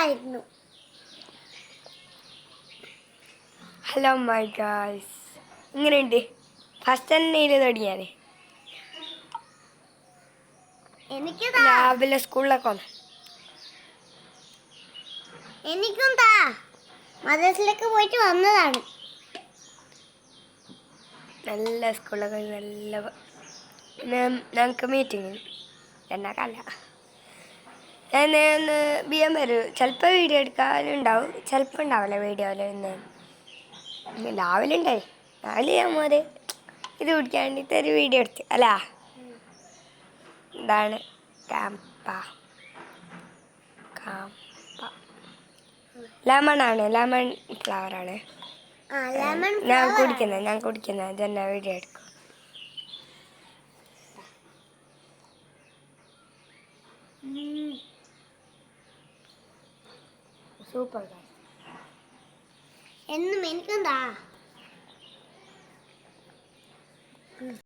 സൂപ്പറായിരുന്നു. Hello my guys, എങ്ങനെയുണ്ട്? First തന്നെ തുടങ്ങിയാലേ രാവിലെ സ്കൂളിലൊക്കെ വന്നു. എനിക്കും മദ്രസയിലേക്ക് പോയിട്ട് വന്നതാണ്. നല്ല സ്കൂളൊക്കെ നല്ല ഞങ്ങൾക്ക് മീറ്റിംഗ് എന്നാ കല്ല ഞാൻ ബിയം വരും. ചിലപ്പോൾ വീഡിയോ എടുക്കാനുണ്ടാവും, ചിലപ്പോൾ ഉണ്ടാവില്ല വീഡിയോയിൽ. രാവിലെ ഉണ്ടായി. രാവിലെ ഞാൻ മോരെ ഇത് കുടിക്കാൻ വേണ്ടിയിട്ട് ഒരു വീഡിയോ എടുത്ത് അല്ല. ഇതാണ് കാമ്പ ലെമണാണ്, ലെമൺ ഫ്ലവറാണ് ഞാൻ കുടിക്കുന്നത് ഇതെന്നെ വീഡിയോ എടുക്കും. സൂപ്പർ എന്നും എനിക്കും